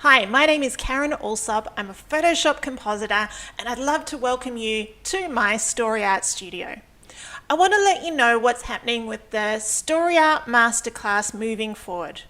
Hi, my name is Karen Alsop. I'm a Photoshop compositor and I'd love to welcome you to my Story Art studio. I want to let you know what's happening with the Story Art Masterclass moving forward.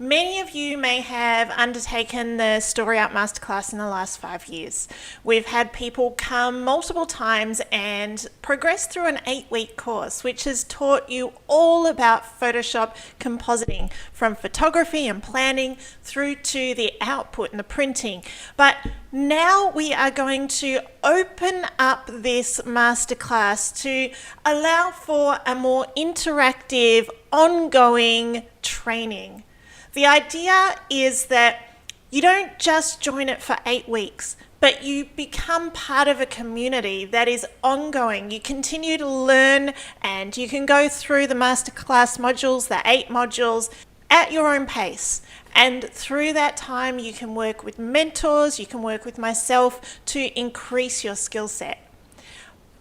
Many of you may have undertaken the Story Art Masterclass in the last 5 years. We've had people come multiple times and progress through an 8-week course, which has taught you all about Photoshop compositing, from photography and planning through to the output and the printing. But now we are going to open up this masterclass to allow for a more interactive, ongoing training. The idea is that you don't just join it for 8 weeks, but you become part of a community that is ongoing. You continue to learn and you can go through the masterclass modules, the 8 modules, at your own pace. And through that time, you can work with mentors, you can work with myself to increase your skill set.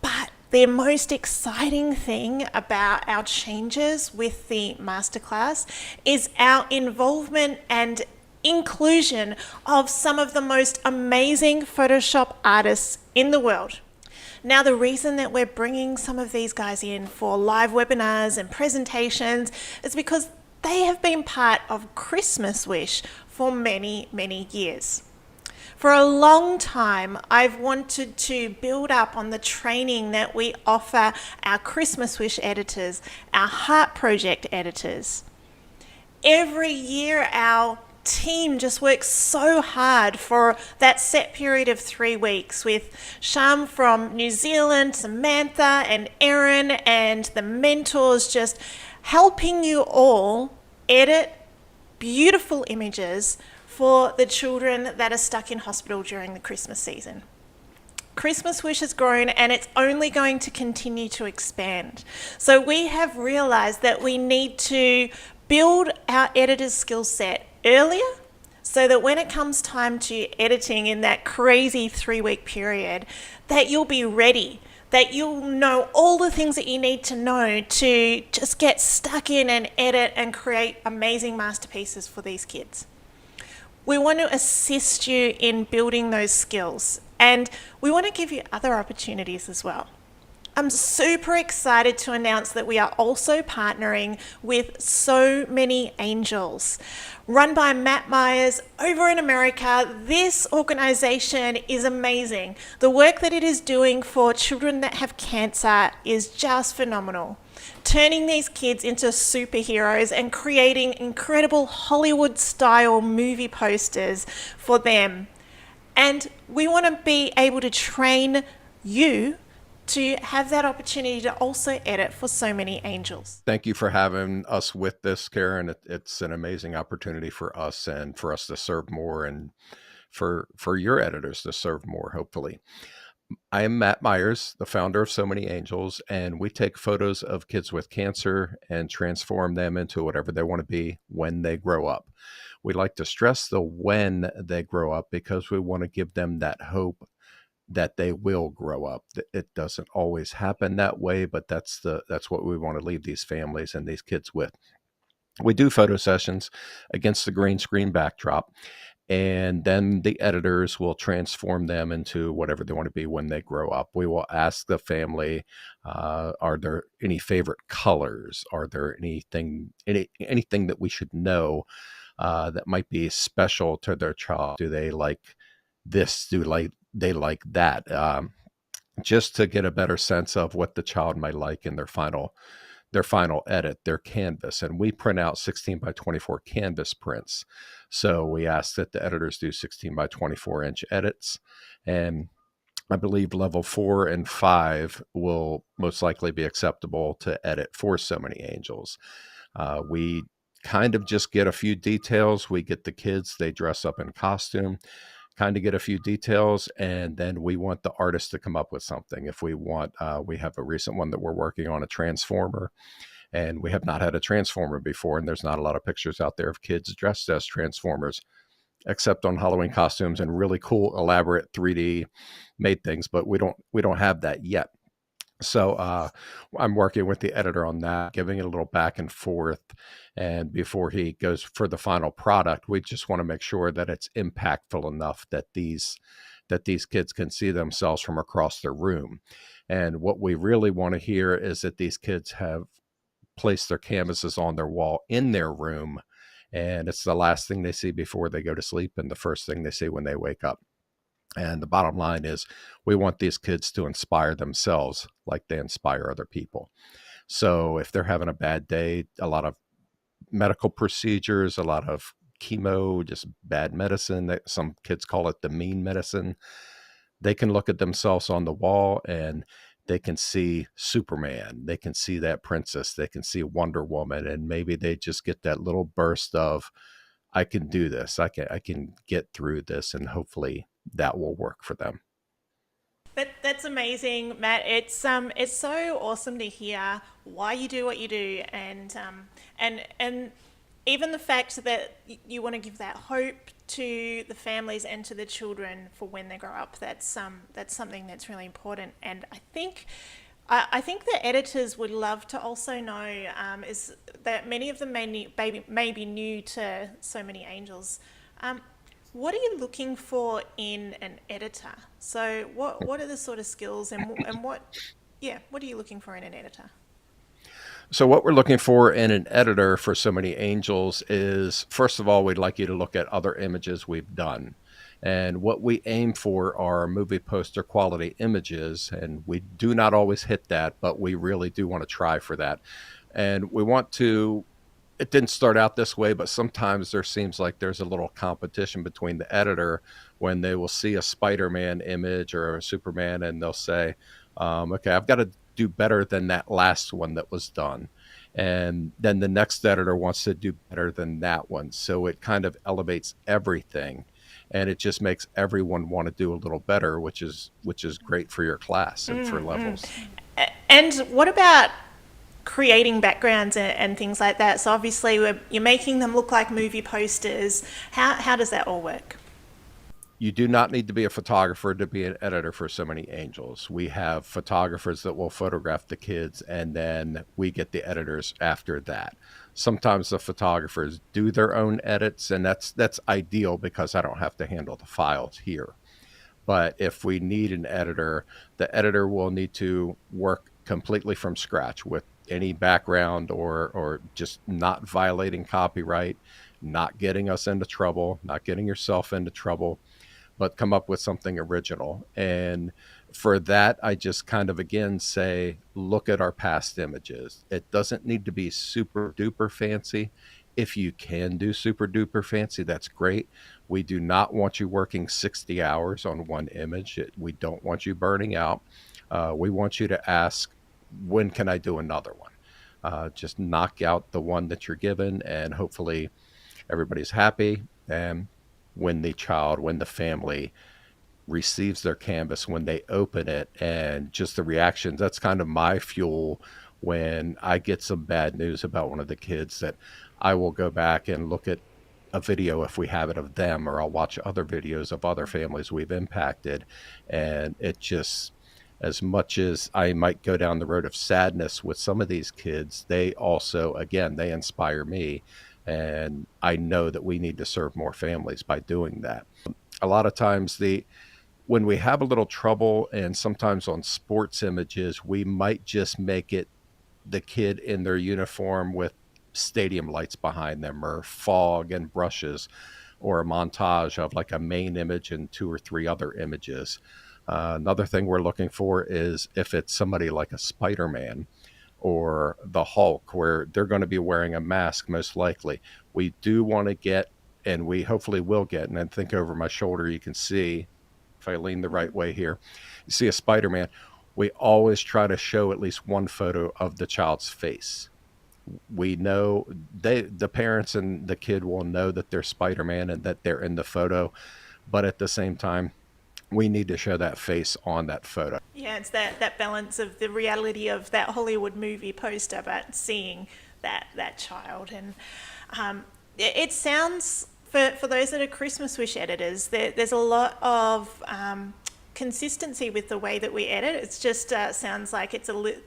But the most exciting thing about our changes with the masterclass is our involvement and inclusion of some of the most amazing Photoshop artists in the world. Now, the reason that we're bringing some of these guys in for live webinars and presentations is because they have been part of Christmas Wish for many, many years. For a long time, I've wanted to build up on the training that we offer our Christmas Wish editors, our Heart Project editors. Every year, our team just works so hard for that set period of 3 weeks with Sham from New Zealand, Samantha and Erin and the mentors just helping you all edit beautiful images for the children that are stuck in hospital during the Christmas season. Christmas Wish has grown and it's only going to continue to expand. So we have realized that we need to build our editor's skill set earlier so that when it comes time to editing in that crazy 3-week period, that you'll be ready, that you'll know all the things that you need to know to just get stuck in and edit and create amazing masterpieces for these kids. We want to assist you in building those skills, and we want to give you other opportunities as well. I'm super excited to announce that we are also partnering with So Many Angels. Run by Matt Myers over in America, this organization is amazing. The work that it is doing for children that have cancer is just phenomenal. Turning these kids into superheroes and creating incredible Hollywood-style movie posters for them. And we want to be able to train you to have that opportunity to also edit for So Many Angels. Thank you for having us with this, Karen. It's an amazing opportunity for us and for us to serve more and for your editors to serve more, hopefully. I am Matt Myers, the founder of So Many Angels, and we take photos of kids with cancer and transform them into whatever they want to be when they grow up. We like to stress the when they grow up because we want to give them that hope that they will grow up. It doesn't always happen that way, but that's what we want to leave these families and these kids with. We do photo sessions against the green screen backdrop, and then the editors will transform them into whatever they want to be when they grow up. We will ask the family, are there any favorite colors? Are there anything that we should know that might be special to their child? Do they like this? They like that? Just to get a better sense of what the child might like in their final edit, their canvas. And we print out 16 by 24 canvas prints. So we ask that the editors do 16 by 24 inch edits. And I believe level 4 and 5 will most likely be acceptable to edit for So Many Angels. We kind of just get a few details. We get the kids, they dress up in costume, kind of get a few details, and then we want the artist to come up with something. If we want, we have a recent one that we're working on, a transformer, and we have not had a transformer before, and there's not a lot of pictures out there of kids dressed as transformers, except on Halloween costumes and really cool, elaborate 3D made things, but we don't have that yet. So I'm working with the editor on that, giving it a little back and forth. And before he goes for the final product, we just want to make sure that it's impactful enough that these kids can see themselves from across their room. And what we really want to hear is that these kids have placed their canvases on their wall in their room, and it's the last thing they see before they go to sleep and the first thing they see when they wake up. And the bottom line is, we want these kids to inspire themselves like they inspire other people. So if they're having a bad day, a lot of medical procedures, a lot of chemo, just bad medicine, that some kids call it the mean medicine, they can look at themselves on the wall and they can see Superman, they can see that princess, they can see Wonder Woman, and maybe they just get that little burst of, I can do this, I can get through this, and hopefully that will work for them. That's amazing, Matt. It's so awesome to hear why you do what you do, and even the fact that you want to give that hope to the families and to the children for when they grow up. That's something that's really important, and I think the editors would love to also know is that many of them may be new to So Many Angels. Um, what are you looking for in an editor? So what are the sort of skills and what are you looking for in an editor? So, what we're looking for in an editor for So Many Angels is, first of all, we'd like you to look at other images we've done. And what we aim for are movie poster quality images. And we do not always hit that, but we really do want to try for that. And we want to, it didn't start out this way, but sometimes there seems like there's a little competition between the editor when they will see a Spider-Man image or a Superman, and they'll say, okay, I've got to do better than that last one that was done. And then the next editor wants to do better than that one. So it kind of elevates everything, and it just makes everyone want to do a little better, which is great for your class and for levels. And what about creating backgrounds and things like that? So obviously you're making them look like movie posters. How does that all work? You do not need to be a photographer to be an editor for So Many Angels. We have photographers that will photograph the kids, and then we get the editors after that. Sometimes the photographers do their own edits, and that's ideal because I don't have to handle the files here. But if we need an editor, the editor will need to work completely from scratch with any background, or just not violating copyright, not getting us into trouble, not getting yourself into trouble, but come up with something original. And for that, I just kind of again say, look at our past images. It doesn't need to be super duper fancy. If you can do super duper fancy, that's great. We do not want you working 60 hours on one image. We don't want you burning out. We want you to ask, when can I do another one? Just knock out the one that you're given, and hopefully everybody's happy. And when the family receives their canvas, when they open it, and just the reactions, that's kind of my fuel when I get some bad news about one of the kids, that I will go back and look at a video if we have it of them, or I'll watch other videos of other families we've impacted. And it just, as much as I might go down the road of sadness with some of these kids, they also, again, they inspire me. And I know that we need to serve more families by doing that. A lot of times, the when we have a little trouble, and sometimes on sports images, we might just make it the kid in their uniform with stadium lights behind them, or fog and brushes, or a montage of like a main image and two or three other images. Another thing we're looking for is if it's somebody like a Spider-Man or the Hulk, where they're going to be wearing a mask most likely. We do want to get, and we hopefully will get, and then think over my shoulder, you can see, if I lean the right way here, you see a Spider-Man. We always try to show at least one photo of the child's face. We know the parents and the kid will know that they're Spider-Man and that they're in the photo, but at the same time, we need to show that face on that photo. Yeah, it's that balance of the reality of that Hollywood movie poster, but seeing that child. And it sounds, for those that are Christmas wish editors, there's a lot of consistency with the way that we edit. It's just sounds like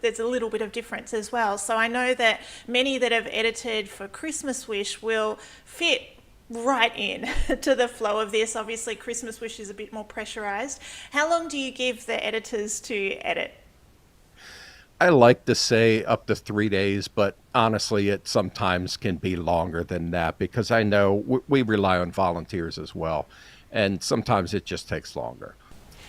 there's a little bit of difference as well. So I know that many that have edited for Christmas Wish will fit right in to the flow of this. Obviously, Christmas Wish is a bit more pressurized. How long do you give the editors to edit? I like to say up to 3 days, but honestly, it sometimes can be longer than that because I know we rely on volunteers as well. And sometimes it just takes longer.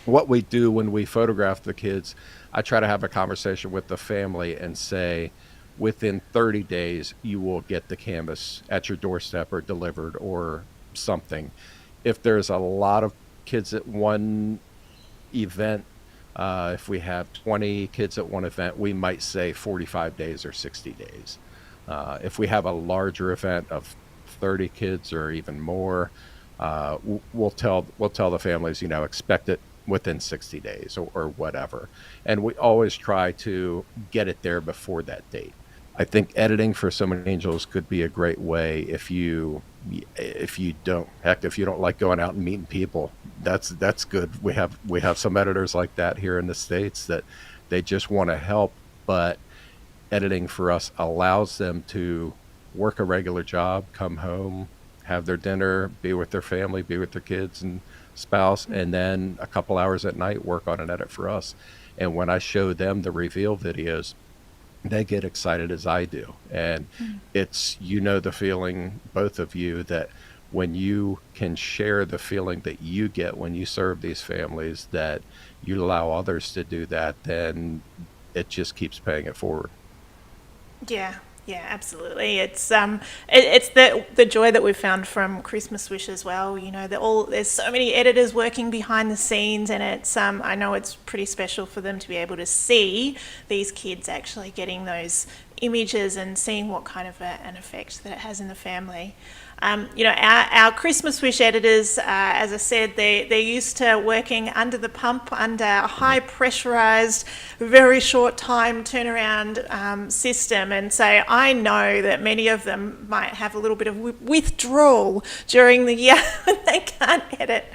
What we do when we photograph the kids, I try to have a conversation with the family and say, within 30 days, you will get the canvas at your doorstep or delivered or something. If there's a lot of kids at one event, if we have 20 kids at one event, we might say 45 days or 60 days. If we have a larger event of 30 kids or even more, we'll tell the families, expect it within 60 days or whatever. And we always try to get it there before that date. I think editing for So Many Angels could be a great way if you don't like going out and meeting people. That's good. We have some editors like that here in the States that they just want to help, but editing for us allows them to work a regular job, come home, have their dinner, be with their family, be with their kids and spouse, and then a couple hours at night work on an edit for us. And when I show them the reveal videos, they get excited as I do. And it's, the feeling, both of you, that when you can share the feeling that you get when you serve these families, that you allow others to do that, then it just keeps paying it forward. Yeah, yeah, absolutely. It's the joy that we've found from Christmas Wish as well. There's so many editors working behind the scenes, and it's I know it's pretty special for them to be able to see these kids actually getting those images and seeing what kind of an effect that it has in the family. Our Christmas Wish editors, as I said, they're used to working under the pump, under a high pressurized, very short time turnaround system. And so I know that many of them might have a little bit of withdrawal during the year when they can't edit.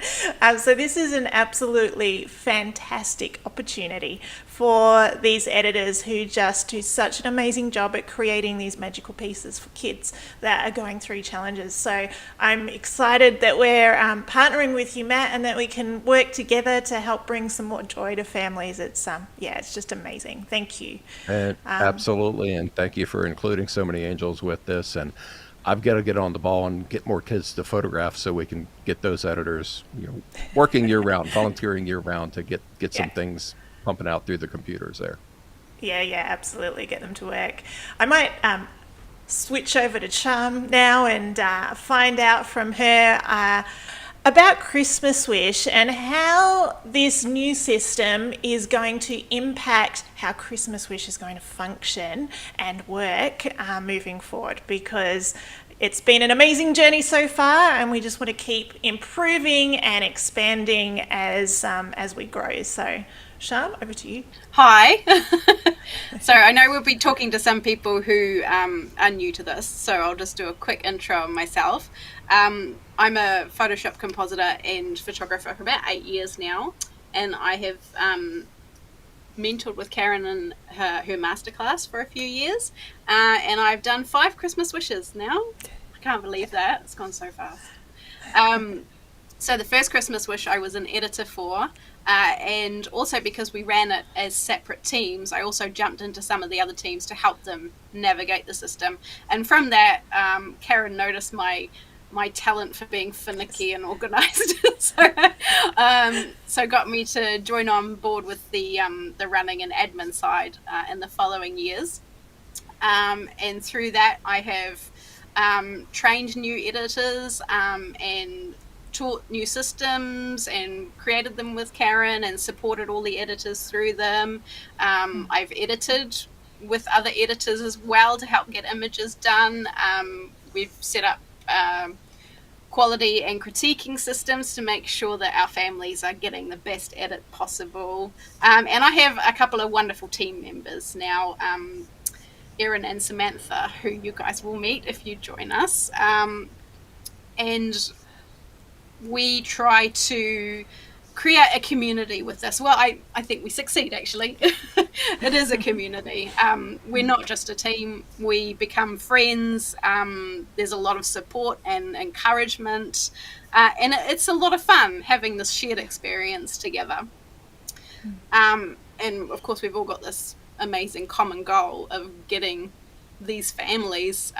So this is an absolutely fantastic opportunity for these editors who just do such an amazing job at creating these magical pieces for kids that are going through challenges. So I'm excited that we're partnering with you, Matt, and that we can work together to help bring some more joy to families. It's just amazing. Thank you. And absolutely, and thank you for including So Many Angels with this. And I've got to get on the ball and get more kids to photograph so we can get those editors, working year round, volunteering year round to get some things pumping out through the computers there. Yeah, absolutely. Get them to work. I might switch over to Charm now and find out from her about Christmas Wish and how this new system is going to impact how Christmas Wish is going to function and work moving forward, because it's been an amazing journey so far, and we just want to keep improving and expanding as we grow. So, Sham, over to you. Hi. So I know we'll be talking to some people who are new to this, so I'll just do a quick intro of myself. I'm a Photoshop compositor and photographer for about 8 years now, and I have mentored with Karen in her masterclass for a few years, and I've done 5 Christmas wishes now. I can't believe that. It's gone so fast. So the first Christmas wish I was an editor for, and also because we ran it as separate teams, I also jumped into some of the other teams to help them navigate the system. And from that, Karen noticed my talent for being finicky and organized, so got me to join on board with the running and admin side in the following years. And through that, I have trained new editors and taught new systems and created them with Karen and supported all the editors through them. I've edited with other editors as well to help get images done. We've set up quality and critiquing systems to make sure that our families are getting the best edit possible. And I have a couple of wonderful team members now, Erin and Samantha, who you guys will meet if you join us. And we try to create a community with this. Well, I think we succeed, actually. It is a community. We're not just a team. We become friends. There's a lot of support and encouragement. And it's a lot of fun having this shared experience together. And, of course, we've all got this amazing common goal of getting these families,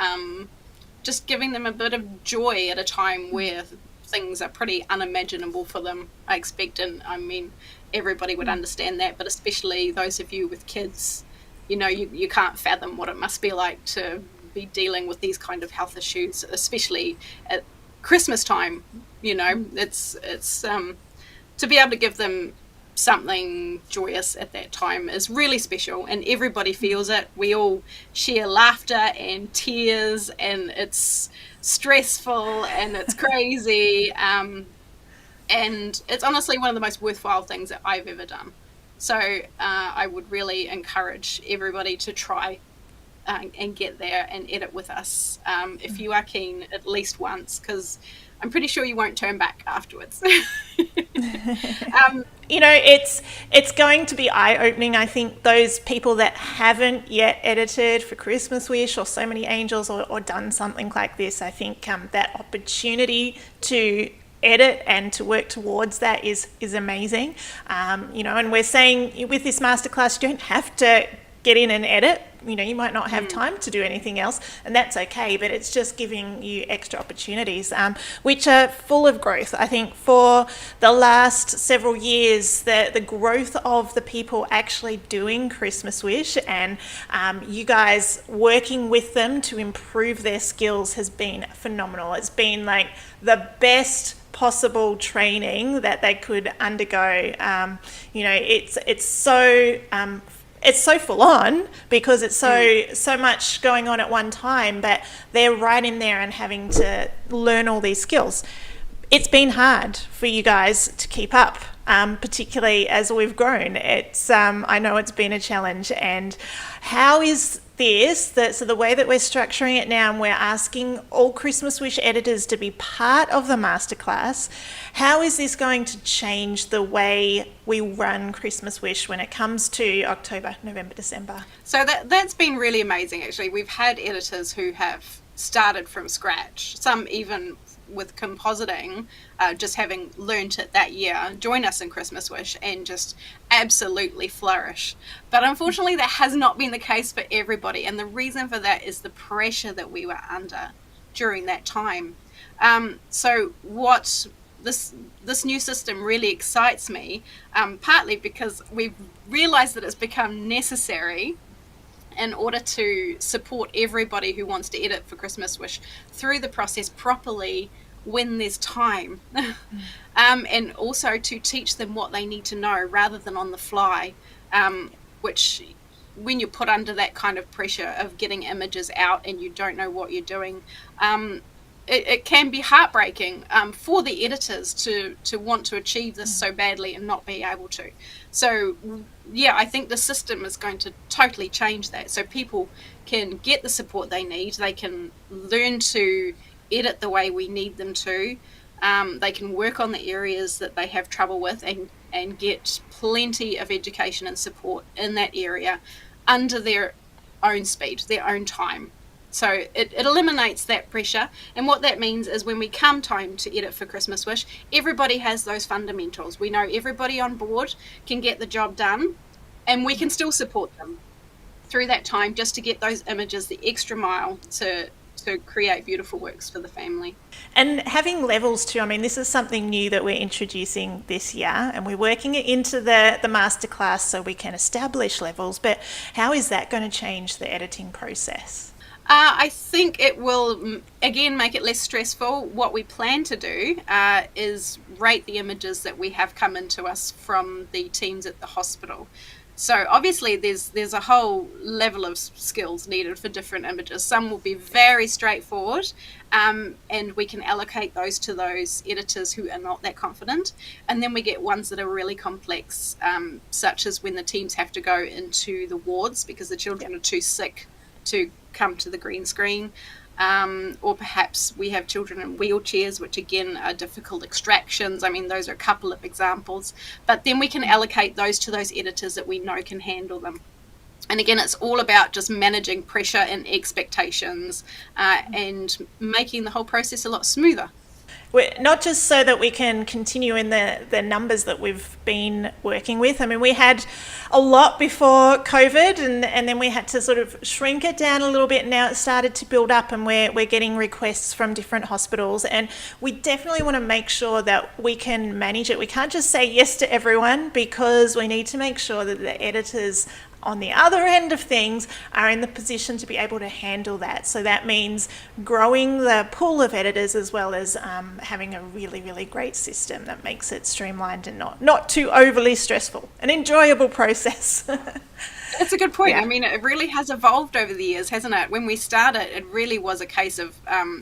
just giving them a bit of joy at a time where things are pretty unimaginable for them, I expect. And I mean, everybody would understand that, but especially those of you with kids, you can't fathom what it must be like to be dealing with these kind of health issues, especially at Christmas time. It's to be able to give them something joyous at that time is really special, and everybody feels it. We all share laughter and tears, and it's stressful and it's crazy, and it's honestly one of the most worthwhile things that I've ever done. So I would really encourage everybody to try and get there and edit with us, if you are keen, at least once, because I'm pretty sure you won't turn back afterwards. It's going to be eye-opening. I think those people that haven't yet edited for Christmas Wish or So Many Angels or done something like this, I think that opportunity to edit and to work towards that is amazing. And we're saying with this masterclass, you don't have to get in and edit. You might not have time to do anything else, and that's okay, but it's just giving you extra opportunities, which are full of growth. I think for the last several years, the growth of the people actually doing Christmas Wish and you guys working with them to improve their skills has been phenomenal. It's been like the best possible training that they could undergo. It's so full on because it's so much going on at one time, but they're right in there and having to learn all these skills. It's been hard for you guys to keep up, particularly as we've grown. I know it's been a challenge. And how is this, so the way that we're structuring it now, and we're asking all Christmas Wish editors to be part of the masterclass, how is this going to change the way we run Christmas Wish when it comes to October, November, December? So that's been really amazing, actually. We've had editors who have started from scratch, some even with compositing, just having learnt it that year, join us in Christmas Wish and just absolutely flourish. But unfortunately, that has not been the case for everybody. And the reason for that is the pressure that we were under during that time. So what this new system really excites me, partly because we've realized that it's become necessary in order to support everybody who wants to edit for Christmas Wish through the process properly when there's time. And also to teach them what they need to know rather than on the fly, which when you're put under that kind of pressure of getting images out and you don't know what you're doing, it can be heartbreaking for the editors to want to achieve this so badly and not be able to. So yeah, I think the system is going to totally change that, so people can get the support they need. They can learn to edit the way we need them to. They can work on the areas that they have trouble with and get plenty of education and support in that area under their own speed, their own time. So it eliminates that pressure. And what that means is when we come time to edit for Christmas Wish, everybody has those fundamentals. We know everybody on board can get the job done, and we can still support them through that time just to get those images the extra mile to create beautiful works for the family. And having levels too, I mean, this is something new that we're introducing this year, and we're working it into the masterclass so we can establish levels. But how is that going to change the editing process? I think it will, again, make it less stressful. What we plan to do is rate the images that we have come into us from the teams at the hospital. So obviously there's a whole level of skills needed for different images. Some will be very straightforward, and we can allocate those to those editors who are not that confident. And then we get ones that are really complex, such as when the teams have to go into the wards because the children are too sick to come to the green screen. or perhaps we have children in wheelchairs, which again are difficult extractions. I mean, those are a couple of examples, but then we can allocate those to those editors that we know can handle them. And again, it's all about just managing pressure and expectations, and making the whole process a lot smoother. Not just so that we can continue in the numbers that we've been working with. I mean, we had a lot before COVID, and then we had to sort of shrink it down a little bit. Now it started to build up, and we're getting requests from different hospitals, and we definitely want to make sure that we can manage it. We can't just say yes to everyone, because we need to make sure that the editors on the other end of things are in the position to be able to handle that. So that means growing the pool of editors, as well as having a really, really great system that makes it streamlined and not too overly stressful. An enjoyable process. That's a good point. Yeah. I mean, it really has evolved over the years, hasn't it? When we started, it really was a case of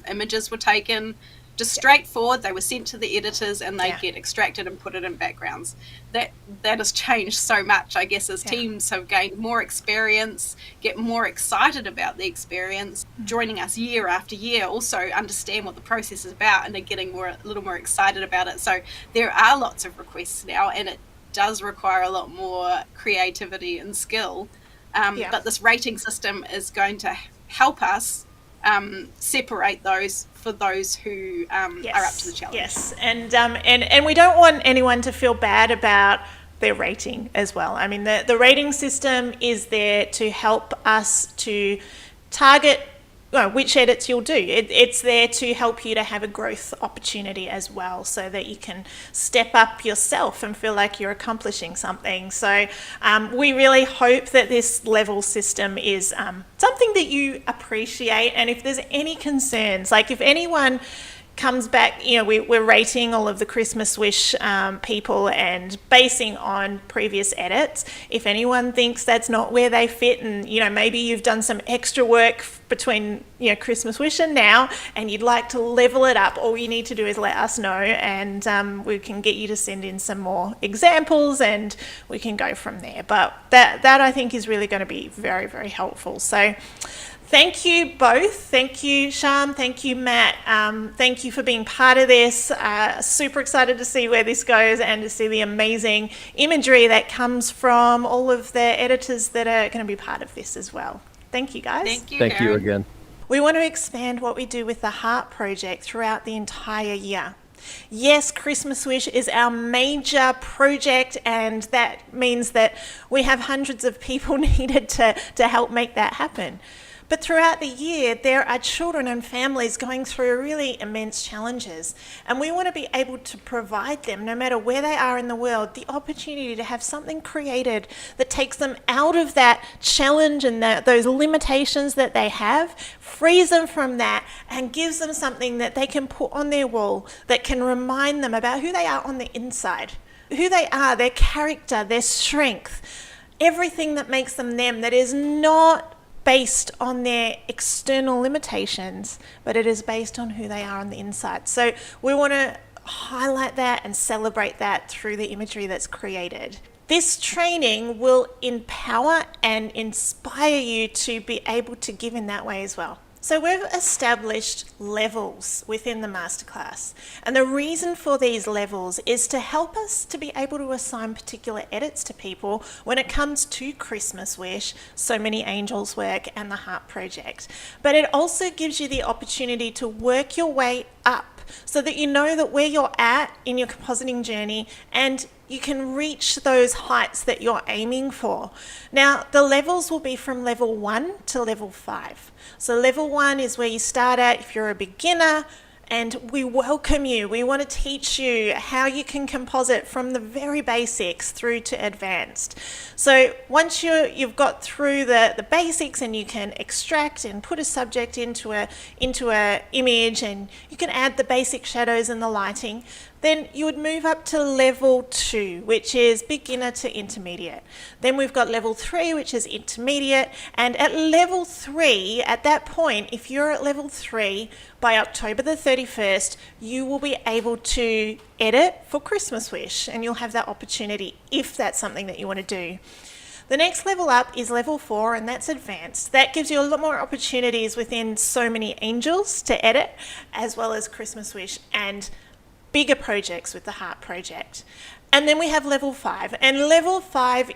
images were taken, just straightforward. They were sent to the editors, and they get extracted and put it in backgrounds. That has changed so much, I guess, as teams have gained more experience, get more excited about the experience, joining us year after year, also understand what the process is about, and are getting a little more excited about it. So there are lots of requests now, and it does require a lot more creativity and skill. But this rating system is going to help us separate those for those who are up to the challenge. Yes, and we don't want anyone to feel bad about their rating as well. I mean, the rating system is there to help us to target which edits you'll do. It's there to help you to have a growth opportunity as well, so that you can step up yourself and feel like you're accomplishing something. So we really hope that this level system is something that you appreciate. And if there's any concerns, like if anyone comes back, we're rating all of the Christmas Wish people and basing on previous edits. If anyone thinks that's not where they fit, and maybe you've done some extra work between Christmas Wish and now, and you'd like to level it up, all you need to do is let us know, and we can get you to send in some more examples, and we can go from there. But that I think is really going to be very, very helpful. So thank you both. Thank you, Sham. Thank you, Matt. Thank you for being part of this. Super excited to see where this goes, and to see the amazing imagery that comes from all of the editors that are going to be part of this as well. Thank you, guys. Thank you, Thank you Karen. again. We want to expand what we do with the Heart Project throughout the entire year. Yes, Christmas Wish is our major project, and that means that we have hundreds of people needed to help make that happen. But throughout the year, there are children and families going through really immense challenges, and we want to be able to provide them, no matter where they are in the world, the opportunity to have something created that takes them out of that challenge and those limitations that they have, frees them from that, and gives them something that they can put on their wall that can remind them about who they are on the inside, who they are, their character, their strength, everything that makes them them, that is not based on their external limitations, but it is based on who they are on the inside. So we want to highlight that and celebrate that through the imagery that's created. This training will empower and inspire you to be able to give in that way as well. So we've established levels within the masterclass, and the reason for these levels is to help us to be able to assign particular edits to people when it comes to Christmas Wish, So Many Angels Work, and the Heart Project. But it also gives you the opportunity to work your way up, so that you know that where you're at in your compositing journey, and you can reach those heights that you're aiming for. Now, the levels will be from level 1 to level 5. So level 1 is where you start at if you're a beginner, and we welcome you. We want to teach you how you can composite from the very basics through to advanced. So once you've got through the basics, and you can extract and put a subject into a image, and you can add the basic shadows and the lighting, then you would move up to level 2, which is beginner to intermediate. Then we've got level 3, which is intermediate. And at level 3, at that point, if you're at level 3, by October the 31st, you will be able to edit for Christmas Wish, and you'll have that opportunity if that's something that you want to do. The next level up is level 4, and that's advanced. That gives you a lot more opportunities within So Many Angels to edit, as well as Christmas Wish and bigger projects with the Heart Project. And then we have level 5, and level 5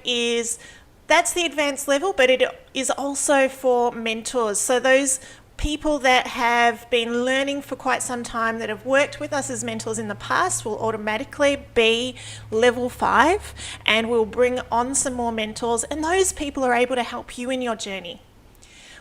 that's the advanced level, but it is also for mentors. So those people that have been learning for quite some time, that have worked with us as mentors in the past, will automatically be level 5, and we'll bring on some more mentors, and those people are able to help you in your journey.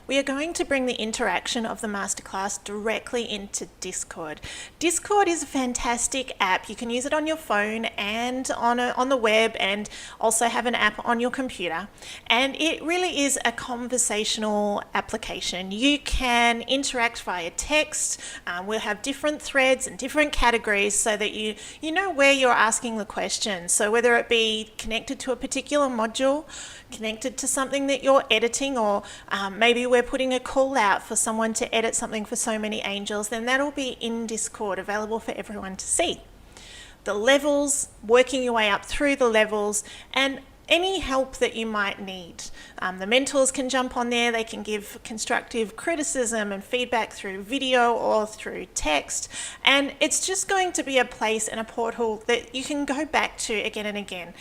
We are going to bring the interaction of the masterclass directly into Discord. Discord is a fantastic app. You can use it on your phone and on the web, and also have an app on your computer. And it really is a conversational application. You can interact via text. We'll have different threads and different categories so that you know where you're asking the question. So whether it be connected to a particular module, connected to something that you're editing, or maybe we're putting a call out for someone to edit something for So Many Angels, then that'll be in Discord, available for everyone to see. The levels, working your way up through the levels, and any help that you might need. The mentors can jump on there. They can give constructive criticism and feedback through video or through text. And it's just going to be a place and a portal that you can go back to again and again.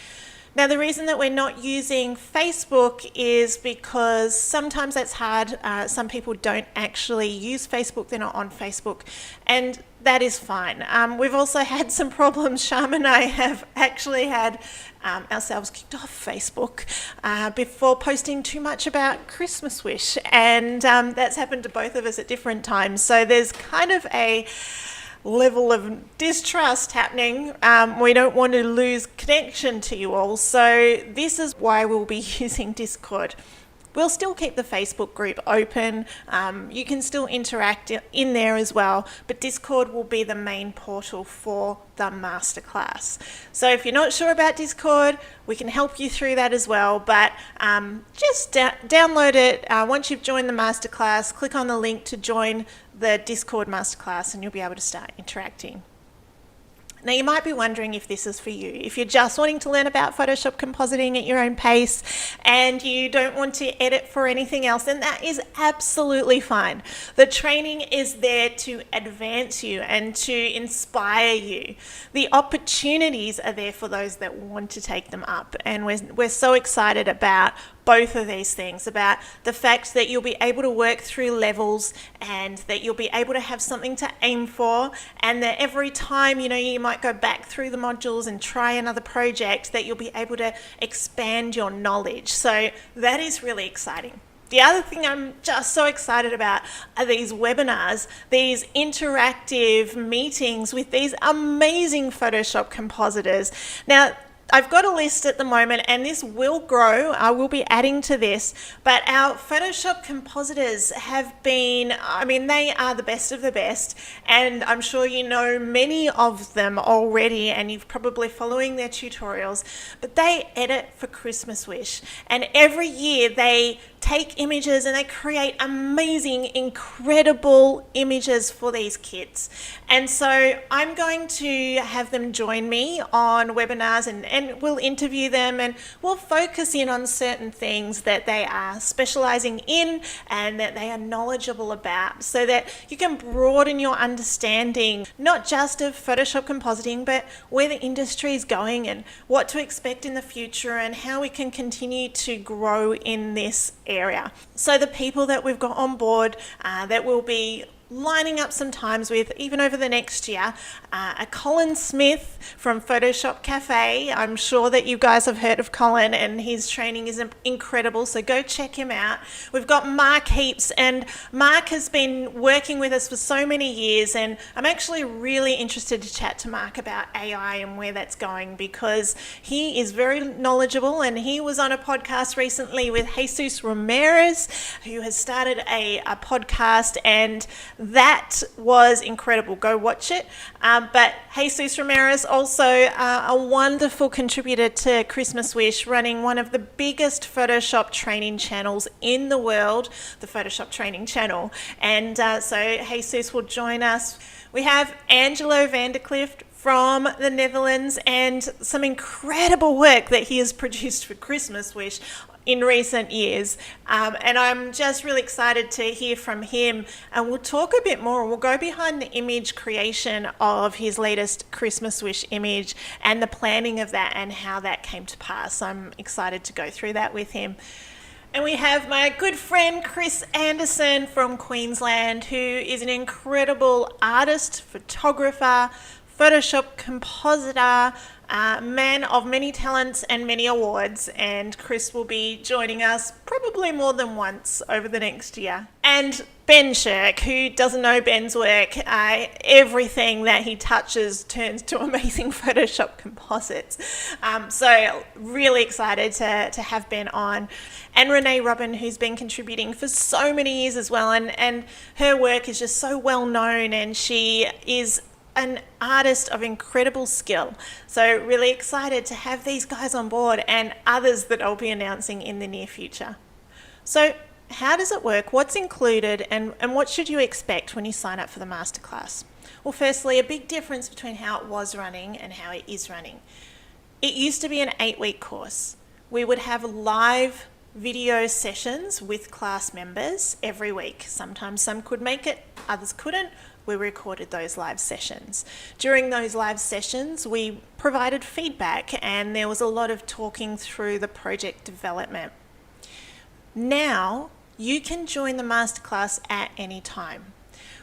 Now, the reason that we're not using Facebook is because sometimes that's hard. Some people don't actually use Facebook. They're not on Facebook, and that is fine. We've also had some problems. Sham and I have actually had ourselves kicked off Facebook before posting too much about Christmas Wish, and that's happened to both of us at different times. So there's kind of a level of distrust happening. We don't want to lose connection to you all, so this is why we'll be using Discord. We'll still keep the Facebook group open. You can still interact in there as well, but Discord will be the main portal for the masterclass. So if you're not sure about Discord, we can help you through that as well, but just download it. Once you've joined the masterclass, click on the link to join the Discord masterclass, and you'll be able to start interacting. Now, you might be wondering if this is for you. If you're just wanting to learn about Photoshop compositing at your own pace and you don't want to edit for anything else, then that is absolutely fine. The training is there to advance you and to inspire you. The opportunities are there for those that want to take them up. And we're so excited about both of these things, about the fact that you'll be able to work through levels, and that you'll be able to have something to aim for, and that every time you might go back through the modules and try another project, that you'll be able to expand your knowledge. So that is really exciting. The other thing I'm just so excited about are these webinars, these interactive meetings with these amazing Photoshop compositors. Now, I've got a list at the moment, and this will grow. I will be adding to this, but our Photoshop compositors have been, they are the best of the best, and I'm sure you know many of them already, and you're probably following their tutorials, but they edit for Christmas Wish, and every year they take images and they create amazing, incredible images for these kids. And so I'm going to have them join me on webinars, and we'll interview them, and we'll focus in on certain things that they are specializing in and that they are knowledgeable about, so that you can broaden your understanding, not just of Photoshop compositing, but where the industry is going and what to expect in the future and how we can continue to grow in this area. So the people that we've got on board that will be lining up some times with, even over the next year, a Colin Smith from Photoshop Cafe. I'm sure that you guys have heard of Colin, and his training is incredible, so go check him out. We've got Mark Heaps, and Mark has been working with us for so many years, and I'm actually really interested to chat to Mark about AI and where that's going, because he is very knowledgeable, and he was on a podcast recently with Jesus Ramirez, who has started a podcast, and that was incredible. Go watch it. But Jesus Ramirez, also a wonderful contributor to Christmas Wish, running one of the biggest Photoshop training channels in the world, the Photoshop Training Channel. And so Jesus will join us. We have Angelo Vanderclift from the Netherlands, and some incredible work that he has produced for Christmas Wish. in recent years. And I'm just really excited to hear from him. And we'll talk a bit more. We'll go behind the image creation of his latest Christmas wish image and the planning of that and how that came to pass. I'm excited to go through that with him. And we have my good friend Chris Anderson from Queensland, who is an incredible artist, photographer, Photoshop compositor, man of many talents and many awards. And Chris will be joining us probably more than once over the next year. And Ben Shirk, who doesn't know Ben's work, everything that he touches turns to amazing Photoshop composites. So really excited to have Ben on. And Renee Robin, who's been contributing for so many years as well. And her work is just so well known, and she is an artist of incredible skill. So really excited to have these guys on board and others that I'll be announcing in the near future. So how does it work? What's included, and what should you expect when you sign up for the masterclass? Well, firstly, a big difference between how it was running and how it is running. It used to be an 8-week course. We would have live video sessions with class members every week. Sometimes some could make it, others couldn't. We recorded those live sessions. During those live sessions, we provided feedback, and there was a lot of talking through the project development. Now, you can join the masterclass at any time.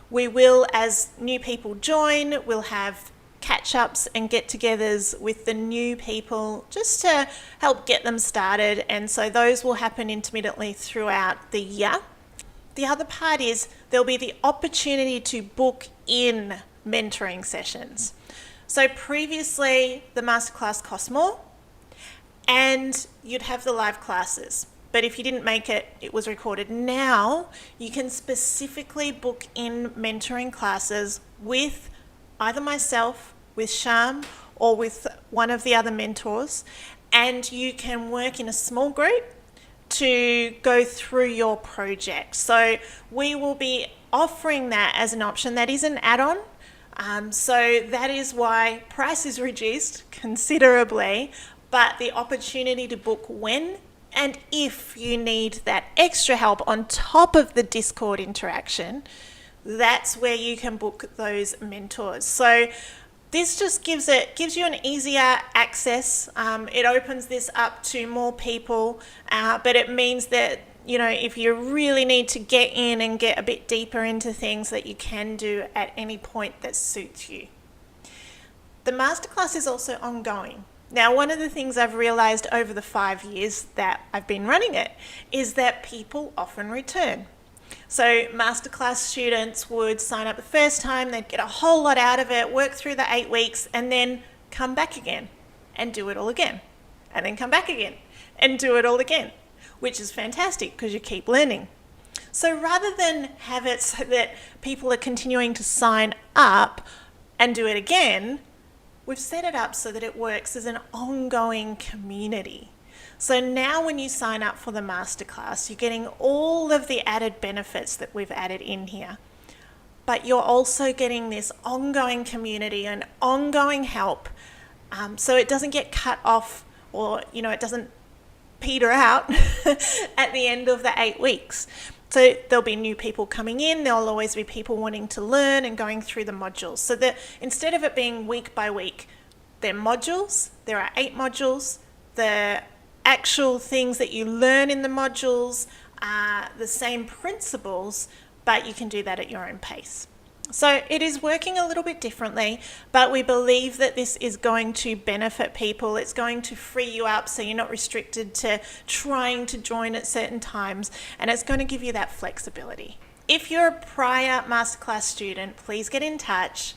We will, as new people join, we'll have catch-ups and get-togethers with the new people just to help get them started, and so those will happen intermittently throughout the year. The other part is there'll be the opportunity to book in mentoring sessions. So previously, the masterclass cost more, and you'd have the live classes. But if you didn't make it, it was recorded. Now, you can specifically book in mentoring classes with either myself, with Sham, or with one of the other mentors, and you can work in a small group to go through your project. So we will be offering that as an option. That is an add-on. So that is why price is reduced considerably, but the opportunity to book when and if you need that extra help on top of the Discord interaction, that's where you can book those mentors. So this just gives you an easier access. It opens this up to more people, but it means that, you know, if you really need to get in and get a bit deeper into things, that you can do at any point that suits you. The masterclass is also ongoing. Now, one of the things I've realized over the 5 years that I've been running it is that people often return. So masterclass students would sign up the first time, they'd get a whole lot out of it, work through the 8 weeks, and then come back again and do it all again. And then come back again and do it all again, which is fantastic because you keep learning. So rather than have it so that people are continuing to sign up and do it again, we've set it up so that it works as an ongoing community. So now when you sign up for the masterclass, you're getting all of the added benefits that we've added in here. But you're also getting this ongoing community and ongoing help. So it doesn't get cut off, or, you know, it doesn't peter out at the end of the 8 weeks. So there'll be new people coming in, there'll always be people wanting to learn and going through the modules. So that instead of it being week by week, they're modules. There are 8 modules. The actual things that you learn in the modules are the same principles, but you can do that at your own pace. So it is working a little bit differently, but we believe that this is going to benefit people. It's going to free you up so you're not restricted to trying to join at certain times, and it's going to give you that flexibility. If you're a prior masterclass student, please get in touch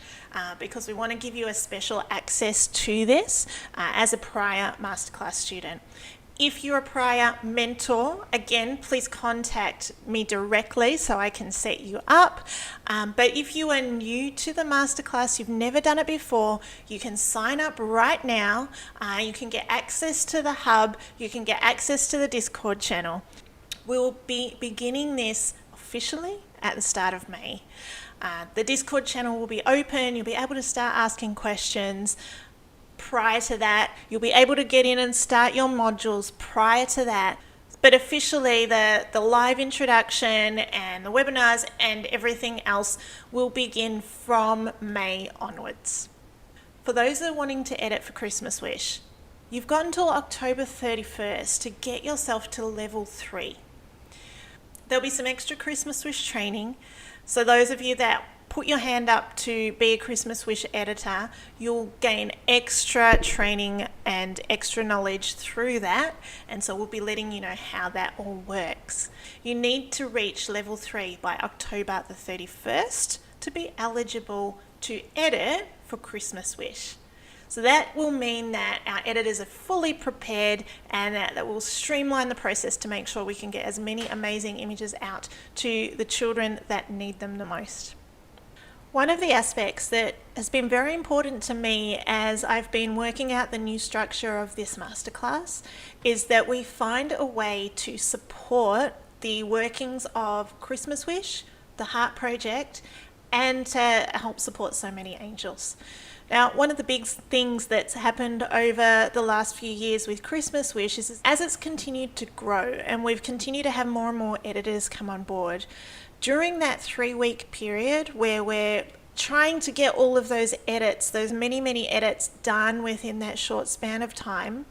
because we want to give you a special access to this as a prior masterclass student. If you're a prior mentor, again, please contact me directly so I can set you up. But if you are new to the masterclass, you've never done it before, you can sign up right now. You can get access to the hub. You can get access to the Discord channel. We will be beginning this officially at the start of May. The Discord channel will be open. You'll be able to start asking questions. Prior to that, you'll be able to get in and start your modules prior to that. But officially, the live introduction and the webinars and everything else will begin from May onwards. For those that are wanting to edit for Christmas Wish, you've got until October 31st to get yourself to level 3. There'll be some extra Christmas Wish training. So those of you that put your hand up to be a Christmas Wish editor, you'll gain extra training and extra knowledge through that. And so we'll be letting you know how that all works. You need to reach level 3 by October the 31st to be eligible to edit for Christmas Wish. So that will mean that our editors are fully prepared, and that will streamline the process to make sure we can get as many amazing images out to the children that need them the most. One of the aspects that has been very important to me as I've been working out the new structure of this masterclass is that we find a way to support the workings of Christmas Wish, the Heart Project, and to help support so many angels. Now, one of the big things that's happened over the last few years with Christmas Wish is as it's continued to grow and we've continued to have more and more editors come on board, during that 3-week period where we're trying to get all of those edits, those many edits done within that short span of time,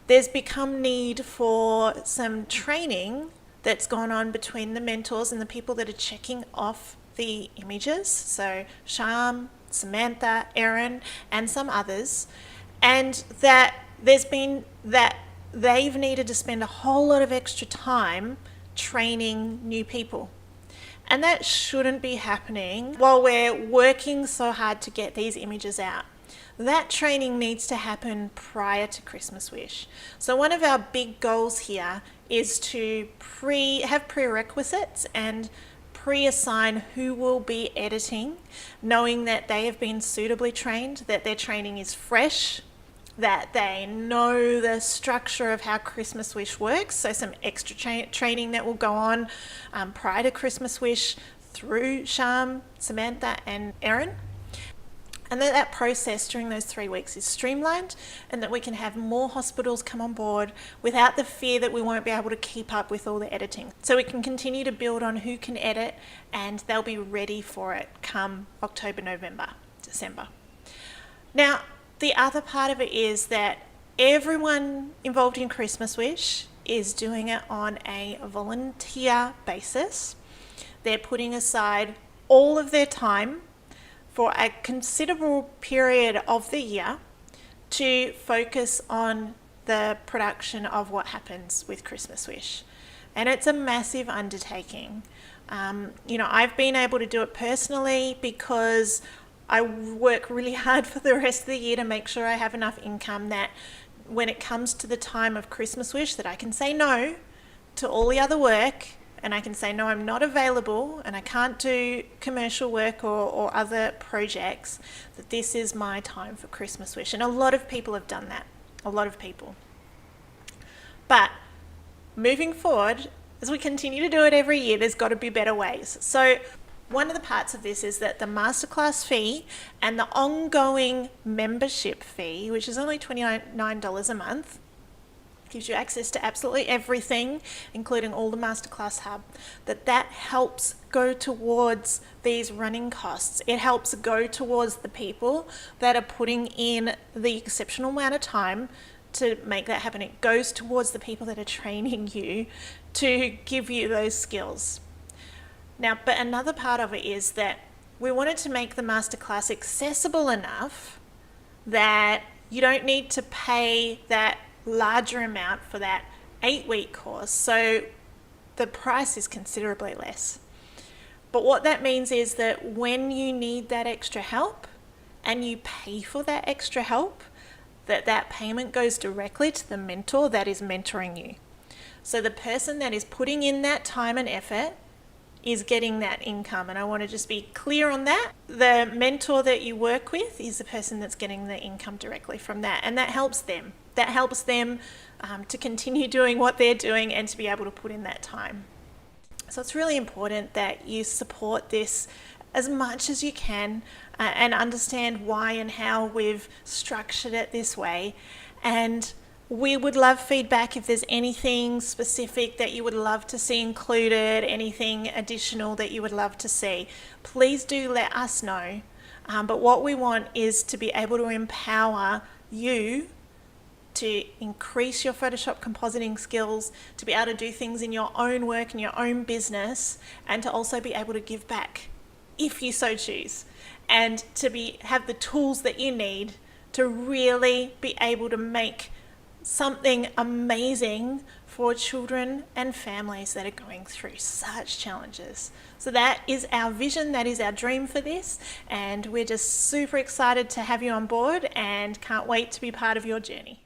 there's become need for some training that's gone on between the mentors and the people that are checking off the images. So Sham, Samantha, Erin, and some others, and that there's been that they've needed to spend a whole lot of extra time training new people. And that shouldn't be happening while we're working so hard to get these images out. That training needs to happen prior to Christmas Wish. So one of our big goals here is to have prerequisites and pre-assign who will be editing, knowing that they have been suitably trained, that their training is fresh, that they know the structure of how Christmas Wish works. So some extra training that will go on prior to Christmas Wish through Sham, Samantha, and Erin. And that process during those 3 weeks is streamlined, and that we can have more hospitals come on board without the fear that we won't be able to keep up with all the editing. So we can continue to build on who can edit, and they'll be ready for it come October, November, December. Now, the other part of it is that everyone involved in Christmas Wish is doing it on a volunteer basis. They're putting aside all of their time for a considerable period of the year to focus on the production of what happens with Christmas Wish. And it's a massive undertaking. I've been able to do it personally because I work really hard for the rest of the year to make sure I have enough income that when it comes to the time of Christmas Wish that I can say no to all the other work, and I can say, no, I'm not available and I can't do commercial work or other projects, that this is my time for Christmas Wish. And a lot of people have done that, a lot of people. But moving forward, as we continue to do it every year, there's got to be better ways. So one of the parts of this is that the masterclass fee and the ongoing membership fee, which is only $29 a month, gives you access to absolutely everything, including all the Masterclass Hub, that helps go towards these running costs. It helps go towards the people that are putting in the exceptional amount of time to make that happen. It goes towards the people that are training you to give you those skills. Now, but another part of it is that we wanted to make the Masterclass accessible enough that you don't need to pay that larger amount for that 8-week course, so the price is considerably less. But what that means is that when you need that extra help and you pay for that extra help, that payment goes directly to the mentor that is mentoring you. So the person that is putting in that time and effort is getting that income. And I want to just be clear on that. The mentor that you work with is the person that's getting the income directly from that. And that helps them. That helps them to continue doing what they're doing and to be able to put in that time. So it's really important that you support this as much as you can and understand why and how we've structured it this way. And We would love feedback if there's anything specific that you would love to see included, anything additional that you would love to see. Please do let us know. But what we want is to be able to empower you to increase your Photoshop compositing skills, to be able to do things in your own work and your own business, and to also be able to give back if you so choose, and to have the tools that you need to really be able to make something amazing for children and families that are going through such challenges. So that is our vision, that is our dream for this, and we're just super excited to have you on board and can't wait to be part of your journey.